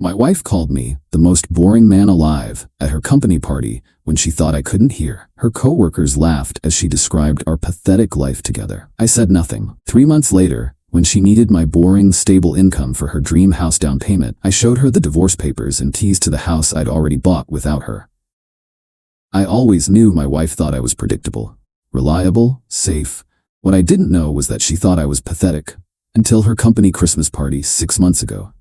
My wife called me the most boring man alive at her company party when she thought I couldn't hear. Her coworkers laughed as she described our pathetic life together. I said nothing. 3 months later, when she needed my boring, stable income for her dream house down payment, I showed her the divorce papers and keys to the house I'd already bought without her. I always knew my wife thought I was predictable, reliable, safe. What I didn't know was that she thought I was pathetic. Until her company Christmas party 6 months ago.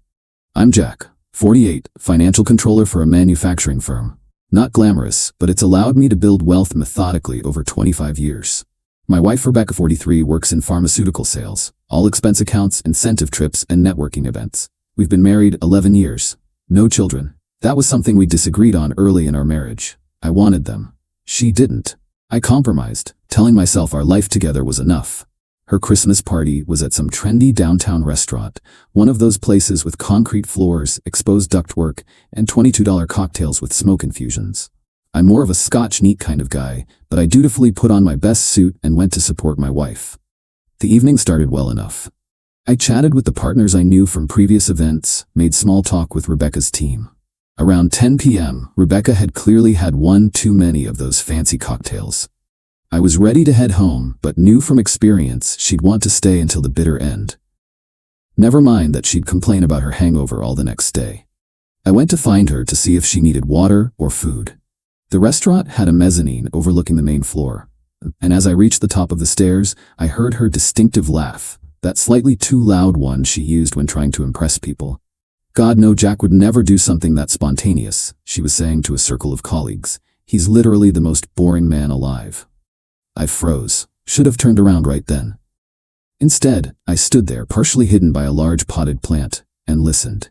I'm Jack, 48, financial controller for a manufacturing firm. Not glamorous, but it's allowed me to build wealth methodically over 25 years. My wife Rebecca, 43, works in pharmaceutical sales, all expense accounts, incentive trips, and networking events. We've been married 11 years. No children. That was something we disagreed on early in our marriage. I wanted them. She didn't. I compromised, telling myself our life together was enough. Her Christmas party was at some trendy downtown restaurant, one of those places with concrete floors, exposed ductwork, and $22 cocktails with smoke infusions. I'm more of a Scotch neat kind of guy, but I dutifully put on my best suit and went to support my wife. The evening started well enough. I chatted with the partners I knew from previous events, made small talk with Rebecca's team. Around 10 p.m., Rebecca had clearly had one too many of those fancy cocktails. I was ready to head home, but knew from experience she'd want to stay until the bitter end. Never mind that she'd complain about her hangover all the next day. I went to find her to see if she needed water or food. The restaurant had a mezzanine overlooking the main floor, and as I reached the top of the stairs, I heard her distinctive laugh, that slightly too loud one she used when trying to impress people. God, no, Jack would never do something that spontaneous, she was saying to a circle of colleagues. He's literally the most boring man alive. I froze. Should have turned around right then. Instead, I stood there partially hidden by a large potted plant and listened.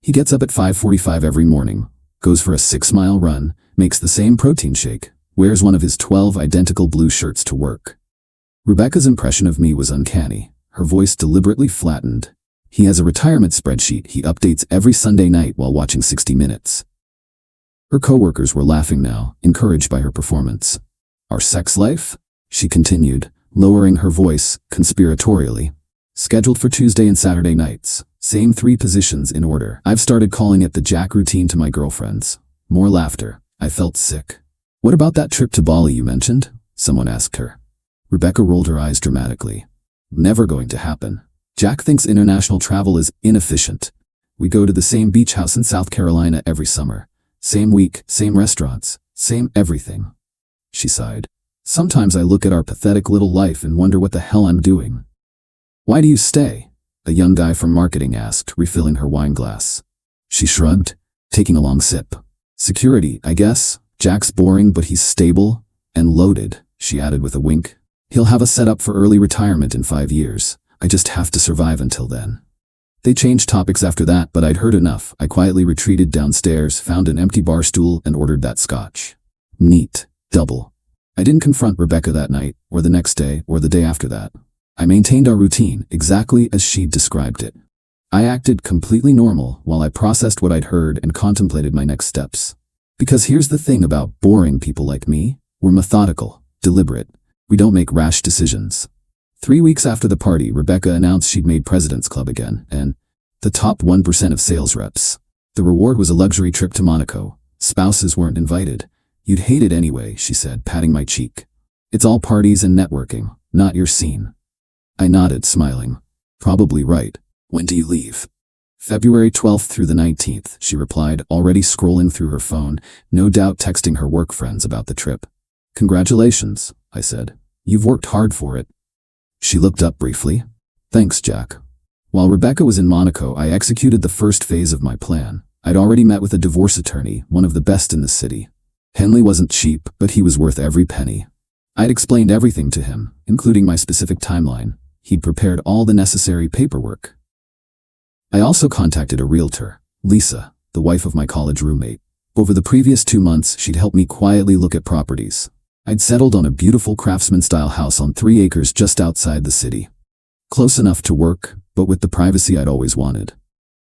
He gets up at 5:45 every morning, goes for a 6-mile run, makes the same protein shake, wears one of his 12 identical blue shirts to work. Rebecca's impression of me was uncanny, her voice deliberately flattened. He has a retirement spreadsheet he updates every Sunday night while watching 60 Minutes. Her coworkers were laughing now, encouraged by her performance. Our sex life? She continued, lowering her voice conspiratorially. Scheduled for Tuesday and Saturday nights. Same 3 positions in order. I've started calling it the Jack routine to my girlfriends. More laughter. I felt sick. What about that trip to Bali you mentioned? Someone asked her. Rebecca rolled her eyes dramatically. Never going to happen. Jack thinks international travel is inefficient. We go to the same beach house in South Carolina every summer. Same week, same restaurants, same everything. She sighed. Sometimes I look at our pathetic little life and wonder what the hell I'm doing. Why do you stay? A young guy from marketing asked, refilling her wine glass. She shrugged, taking a long sip. Security, I guess. Jack's boring, but he's stable and loaded, she added with a wink. He'll have a setup for early retirement in 5 years. I just have to survive until then. They changed topics after that, but I'd heard enough. I quietly retreated downstairs, found an empty bar stool, and ordered that scotch. Neat. Double. I didn't confront Rebecca that night, or the next day, or the day after that. I maintained our routine exactly as she'd described it. I acted completely normal while I processed what I'd heard and contemplated my next steps. Because here's the thing about boring people like me. We're methodical, deliberate. We don't make rash decisions. 3 weeks after the party, Rebecca announced she'd made President's Club again, and the top 1% of sales reps. The reward was a luxury trip to Monaco. Spouses weren't invited. You'd hate it anyway, she said, patting my cheek. It's all parties and networking, not your scene. I nodded, smiling. Probably right. When do you leave? February 12th through the 19th, she replied, already scrolling through her phone, no doubt texting her work friends about the trip. Congratulations, I said. You've worked hard for it. She looked up briefly. Thanks, Jack. While Rebecca was in Monaco, I executed the first phase of my plan. I'd already met with a divorce attorney, one of the best in the city. Henley wasn't cheap, but he was worth every penny. I'd explained everything to him, including my specific timeline. He'd prepared all the necessary paperwork. I also contacted a realtor, Lisa, the wife of my college roommate. Over the previous 2 months, she'd helped me quietly look at properties. I'd settled on a beautiful craftsman-style house on 3 acres just outside the city. Close enough to work, but with the privacy I'd always wanted.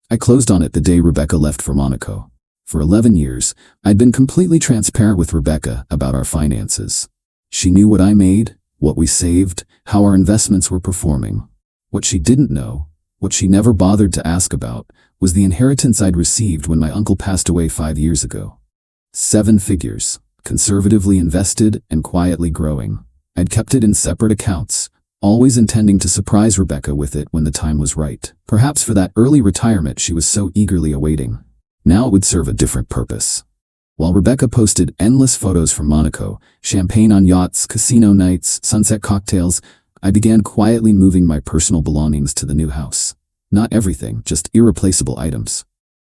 I closed on it the day Rebecca left for Monaco. For 11 years, I'd been completely transparent with Rebecca about our finances. She knew what I made, what we saved, how our investments were performing. What she didn't know, what she never bothered to ask about, was the inheritance I'd received when my uncle passed away 5 years ago. 7 figures, conservatively invested and quietly growing. I'd kept it in separate accounts, always intending to surprise Rebecca with it when the time was right. Perhaps for that early retirement she was so eagerly awaiting. Now it would serve a different purpose. While Rebecca posted endless photos from Monaco, champagne on yachts, casino nights, sunset cocktails, I began quietly moving my personal belongings to the new house. Not everything, just irreplaceable items.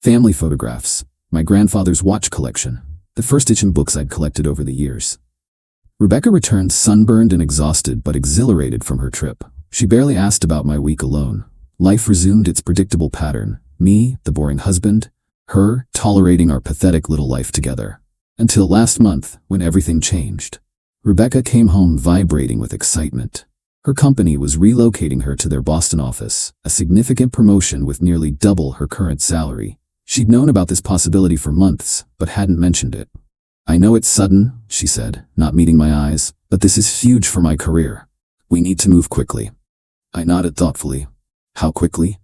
Family photographs, my grandfather's watch collection, the first edition books I'd collected over the years. Rebecca returned sunburned and exhausted but exhilarated from her trip. She barely asked about my week alone. Life resumed its predictable pattern. Me, the boring husband, her, tolerating our pathetic little life together. Until last month, when everything changed. Rebecca came home vibrating with excitement. Her company was relocating her to their Boston office, a significant promotion with nearly double her current salary. She'd known about this possibility for months, but hadn't mentioned it. "I know it's sudden," she said, not meeting my eyes, "but this is huge for my career. We need to move quickly." I nodded thoughtfully. "How quickly?"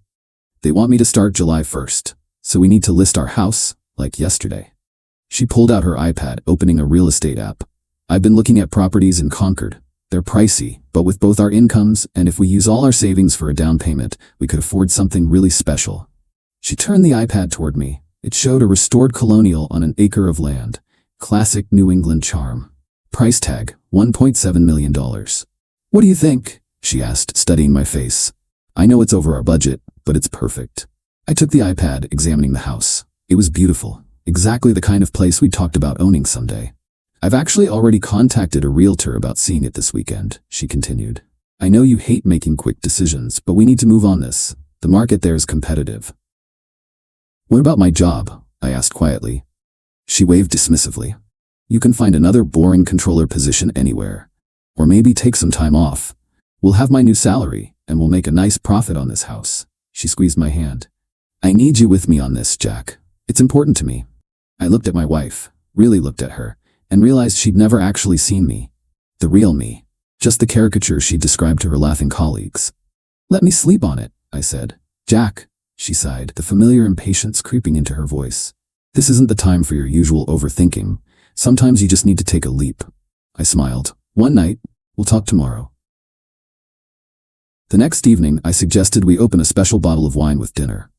"They want me to start July 1st. So we need to list our house, like yesterday." She pulled out her iPad, opening a real estate app. "I've been looking at properties in Concord. They're pricey, but with both our incomes and if we use all our savings for a down payment, we could afford something really special." She turned the iPad toward me. It showed a restored colonial on an acre of land. Classic New England charm. Price tag, $1.7 million. "What do you think?" she asked, studying my face. "I know it's over our budget, but it's perfect." I took the iPad, examining the house. It was beautiful. Exactly the kind of place we talked about owning someday. "I've actually already contacted a realtor about seeing it this weekend," she continued. "I know you hate making quick decisions, but we need to move on this. The market there is competitive." "What about my job?" I asked quietly. She waved dismissively. "You can find another boring controller position anywhere. Or maybe take some time off. We'll have my new salary, and we'll make a nice profit on this house." She squeezed my hand. "I need you with me on this, Jack. It's important to me." I looked at my wife, really looked at her, and realized she'd never actually seen me. The real me. Just the caricature she'd described to her laughing colleagues. "Let me sleep on it," I said. "Jack," she sighed, the familiar impatience creeping into her voice. "This isn't the time for your usual overthinking. Sometimes you just need to take a leap." I smiled. "One night. We'll talk tomorrow." The next evening, I suggested we open a special bottle of wine with dinner.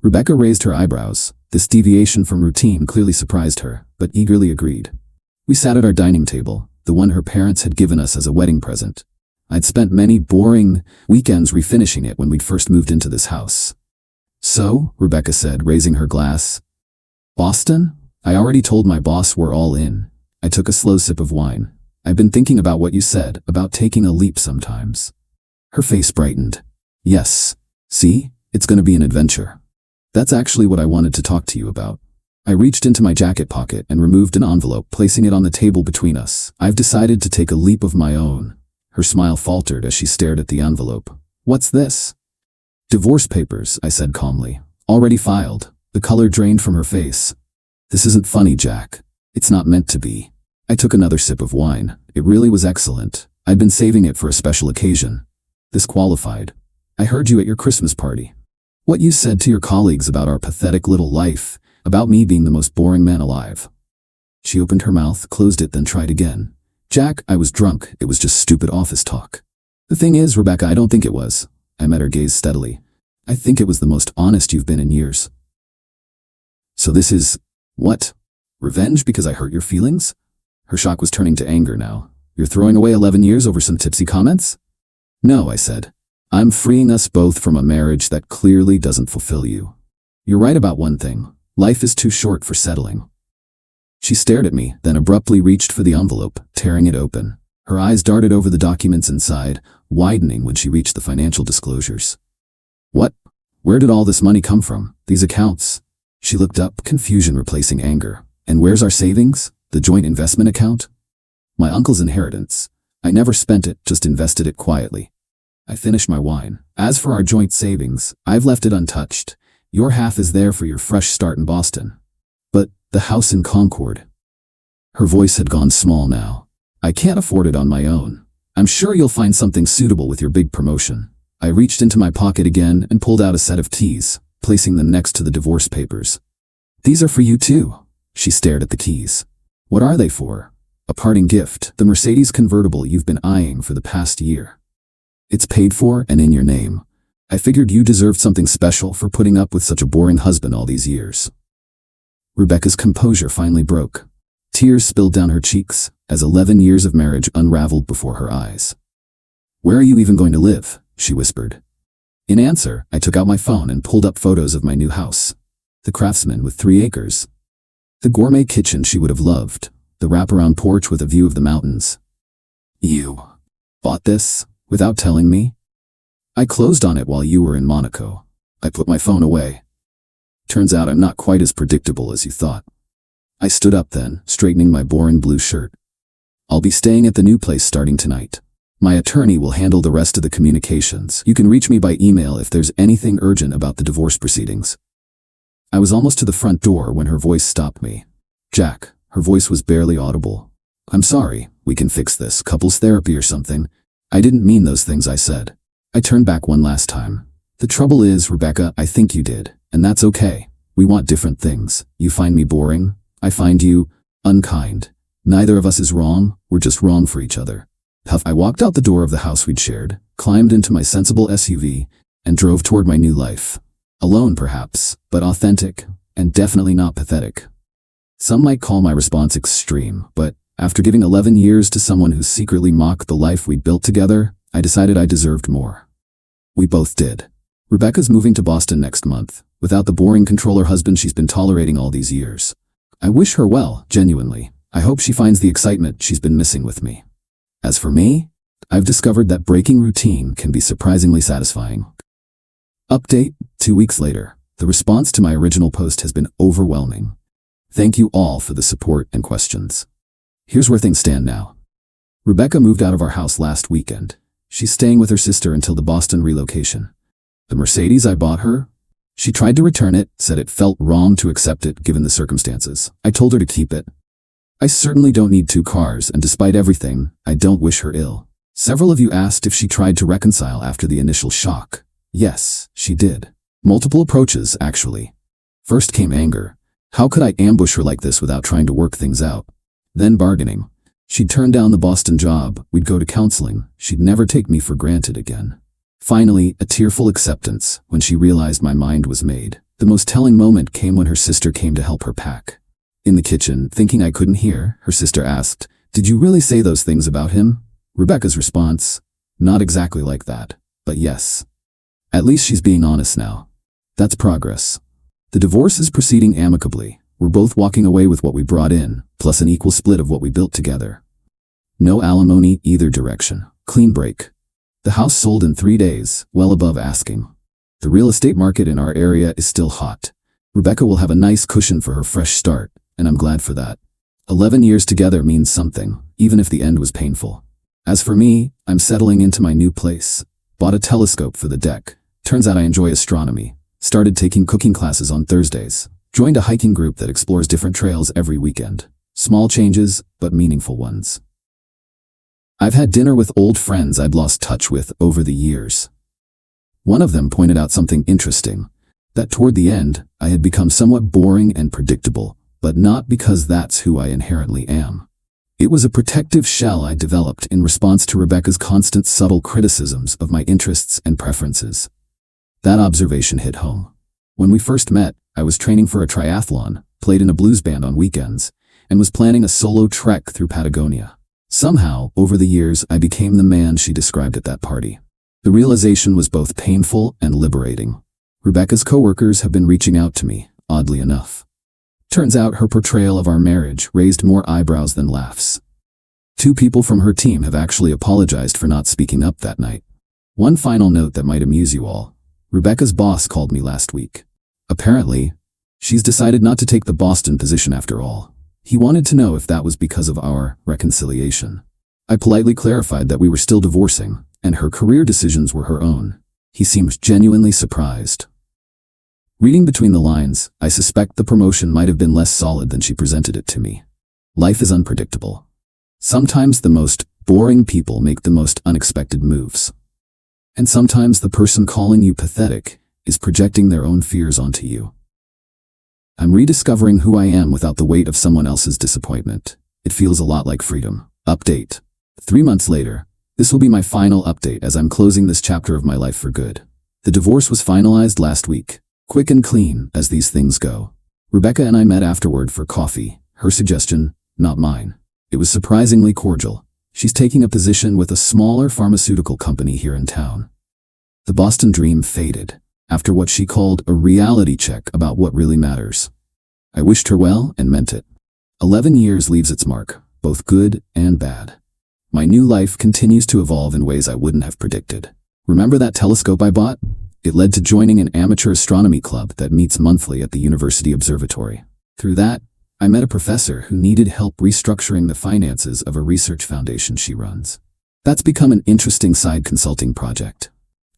Rebecca raised her eyebrows. This deviation from routine clearly surprised her, but eagerly agreed. We sat at our dining table, the one her parents had given us as a wedding present. I'd spent many boring weekends refinishing it when we'd first moved into this house. "So," Rebecca said, raising her glass. "Boston? I already told my boss we're all in." I took a slow sip of wine. "I've been thinking about what you said, about taking a leap sometimes." Her face brightened. "Yes. See? It's going to be an adventure. That's actually what I wanted to talk to you about." I reached into my jacket pocket and removed an envelope, placing it on the table between us. "I've decided to take a leap of my own." Her smile faltered as she stared at the envelope. "What's this?" "Divorce papers," I said calmly. "Already filed." The color drained from her face. "This isn't funny, Jack. It's not meant to be." I took another sip of wine. It really was excellent. I'd been saving it for a special occasion. This qualified. "I heard you at your Christmas party. What you said to your colleagues about our pathetic little life, about me being the most boring man alive." She opened her mouth, closed it, then tried again. "Jack, I was drunk. It was just stupid office talk." "The thing is, Rebecca, I don't think it was." I met her gaze steadily. "I think it was the most honest you've been in years." "So this is, what? Revenge because I hurt your feelings?" Her shock was turning to anger now. "You're throwing away 11 years over some tipsy comments?" "No," I said. "I'm freeing us both from a marriage that clearly doesn't fulfill you. You're right about one thing. Life is too short for settling." She stared at me, then abruptly reached for the envelope, tearing it open. Her eyes darted over the documents inside, widening when she reached the financial disclosures. "What? Where did all this money come from? These accounts?" She looked up, confusion replacing anger. "And where's our savings? The joint investment account?" "My uncle's inheritance. I never spent it, just invested it quietly." I finished my wine. "As for our joint savings, I've left it untouched. Your half is there for your fresh start in Boston." "But the house in Concord." Her voice had gone small now. "I can't afford it on my own. I'm sure you'll find something suitable with your big promotion." I reached into my pocket again and pulled out a set of teas. placing them next to the divorce papers. "These are for you too." She stared at the keys. "What are they for?" "A parting gift, the Mercedes convertible you've been eyeing for the past year. It's paid for and in your name. I figured you deserved something special for putting up with such a boring husband all these years." Rebecca's composure finally broke. Tears spilled down her cheeks as 11 years of marriage unraveled before her eyes. "Where are you even going to live?" she whispered. In answer, I took out my phone and pulled up photos of my new house. The craftsman with 3 acres. The gourmet kitchen she would have loved. The wraparound porch with a view of the mountains. "You bought this without telling me?" "I closed on it while you were in Monaco." I put my phone away. "Turns out I'm not quite as predictable as you thought." I stood up then, straightening my boring blue shirt. "I'll be staying at the new place starting tonight. My attorney will handle the rest of the communications. You can reach me by email if there's anything urgent about the divorce proceedings." I was almost to the front door when her voice stopped me. "Jack," her voice was barely audible. "I'm sorry, we can fix this, couples therapy or something." I didn't mean those things I said. I turned back one last time. "The trouble is, Rebecca, I think you did, and that's okay. We want different things. You find me boring. I find you unkind. Neither of us is wrong, we're just wrong for each other." I walked out the door of the house we'd shared, climbed into my sensible SUV, and drove toward my new life. Alone perhaps, but authentic, and definitely not pathetic. Some might call my response extreme, but after giving 11 years to someone who secretly mocked the life we built together, I decided I deserved more. We both did. Rebecca's moving to Boston next month, without the boring controller husband she's been tolerating all these years. I wish her well, genuinely. I hope she finds the excitement she's been missing with me. As for me, I've discovered that breaking routine can be surprisingly satisfying. Update: 2 weeks later. The response to my original post has been overwhelming. Thank you all for the support and questions. Here's where things stand now. Rebecca moved out of our house last weekend. She's staying with her sister until the Boston relocation. The Mercedes I bought her? She tried to return it, said it felt wrong to accept it given the circumstances. I told her to keep it. I certainly don't need 2 cars, and despite everything, I don't wish her ill. Several of you asked if she tried to reconcile after the initial shock. Yes, she did. Multiple approaches, actually. First came anger. How could I ambush her like this without trying to work things out? Then bargaining. She'd turn down the Boston job, we'd go to counseling, she'd never take me for granted again. Finally, a tearful acceptance when she realized my mind was made. The most telling moment came when her sister came to help her pack. In the kitchen, thinking I couldn't hear, her sister asked, "Did you really say those things about him?" Rebecca's response, "Not exactly like that, but yes." At least she's being honest now. That's progress. The divorce is proceeding amicably. We're both walking away with what we brought in, plus an equal split of what we built together. No alimony either direction. Clean break. The house sold in 3 days, well above asking. The real estate market in our area is still hot. Rebecca will have a nice cushion for her fresh start, and I'm glad for that. 11 years together means something, even if the end was painful. As for me, I'm settling into my new place. Bought a telescope for the deck. Turns out I enjoy astronomy. Started taking cooking classes on Thursdays. Joined a hiking group that explores different trails every weekend. Small changes, but meaningful ones. I've had dinner with old friends I'd lost touch with over the years. One of them pointed out something interesting, that toward the end, I had become somewhat boring and predictable, but not because that's who I inherently am. It was a protective shell I developed in response to Rebecca's constant subtle criticisms of my interests and preferences. That observation hit home. When we first met, I was training for a triathlon, played in a blues band on weekends, and was planning a solo trek through Patagonia. Somehow, over the years, I became the man she described at that party. The realization was both painful and liberating. Rebecca's coworkers have been reaching out to me, oddly enough. Turns out her portrayal of our marriage raised more eyebrows than laughs. 2 people from her team have actually apologized for not speaking up that night. One final note that might amuse you all. Rebecca's boss called me last week. Apparently, she's decided not to take the Boston position after all. He wanted to know if that was because of our reconciliation. I politely clarified that we were still divorcing, and her career decisions were her own. He seemed genuinely surprised. Reading between the lines, I suspect the promotion might have been less solid than she presented it to me. Life is unpredictable. Sometimes the most boring people make the most unexpected moves. And sometimes the person calling you pathetic is projecting their own fears onto you. I'm rediscovering who I am without the weight of someone else's disappointment. It feels a lot like freedom. Update. 3 months later, this will be my final update as I'm closing this chapter of my life for good. The divorce was finalized last week. Quick and clean, as these things go. Rebecca and I met afterward for coffee. Her suggestion, not mine. It was surprisingly cordial. She's taking a position with a smaller pharmaceutical company here in town. The Boston dream faded after what she called a reality check about what really matters. I wished her well and meant it. 11 years leaves its mark, both good and bad. My new life continues to evolve in ways I wouldn't have predicted. Remember that telescope I bought? It led to joining an amateur astronomy club that meets monthly at the university observatory. Through that, I met a professor who needed help restructuring the finances of a research foundation she runs. That's become an interesting side consulting project.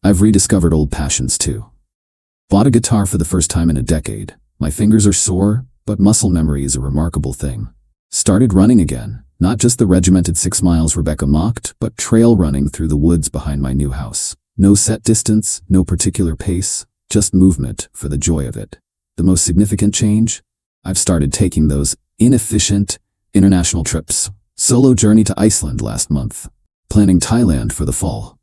I've rediscovered old passions too. Bought a guitar for the first time in a decade. My fingers are sore, but muscle memory is a remarkable thing. Started running again, not just the regimented 6 miles Rebecca mocked, but trail running through the woods behind my new house. No set distance, no particular pace, just movement for the joy of it. The most significant change? I've started taking those inefficient international trips. Solo journey to Iceland last month. Planning Thailand for the fall.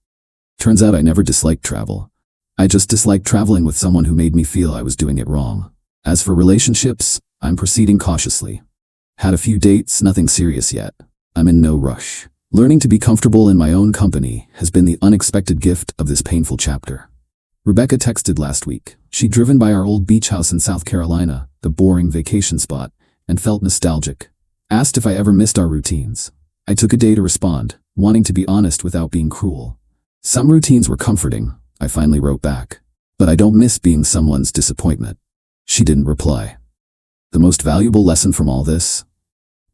Turns out I never disliked travel. I just disliked traveling with someone who made me feel I was doing it wrong. As for relationships, I'm proceeding cautiously. Had a few dates, nothing serious yet. I'm in no rush. Learning to be comfortable in my own company has been the unexpected gift of this painful chapter. Rebecca texted last week. She'd driven by our old beach house in South Carolina, the boring vacation spot, and felt nostalgic. Asked if I ever missed our routines. I took a day to respond, wanting to be honest without being cruel. Some routines were comforting, I finally wrote back. But I don't miss being someone's disappointment. She didn't reply. The most valuable lesson from all this?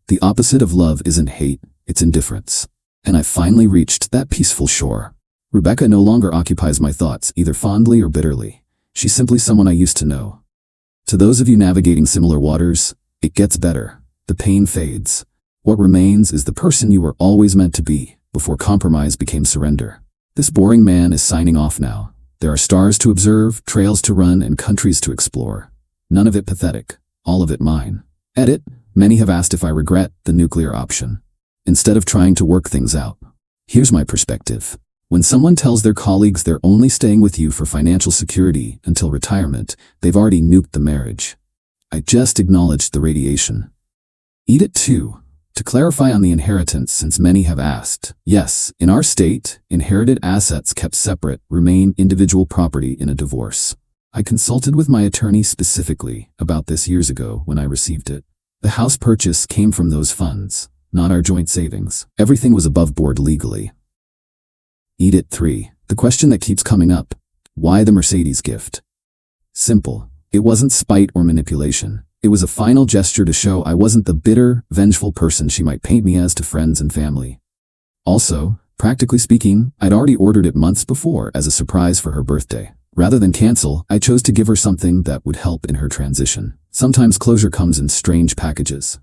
The opposite of love isn't hate, it's indifference. And I finally reached that peaceful shore. Rebecca no longer occupies my thoughts, either fondly or bitterly. She's simply someone I used to know. To those of you navigating similar waters, it gets better. The pain fades. What remains is the person you were always meant to be, before compromise became surrender. This boring man is signing off now. There are stars to observe, trails to run, and countries to explore. None of it pathetic, all of it mine. Edit. Many have asked if I regret the nuclear option. Instead of trying to work things out. Here's my perspective. When someone tells their colleagues they're only staying with you for financial security until retirement, they've already nuked the marriage. I just acknowledged the radiation. Eat it too. To clarify on the inheritance, since many have asked, yes, in our state, inherited assets kept separate remain individual property in a divorce. I consulted with my attorney specifically about this years ago when I received it. The house purchase came from those funds, not our joint savings. Everything was above board legally. Eat it 3. The question that keeps coming up. Why the Mercedes gift? Simple. It wasn't spite or manipulation. It was a final gesture to show I wasn't the bitter, vengeful person she might paint me as to friends and family. Also, practically speaking, I'd already ordered it months before as a surprise for her birthday. Rather than cancel, I chose to give her something that would help in her transition. Sometimes closure comes in strange packages.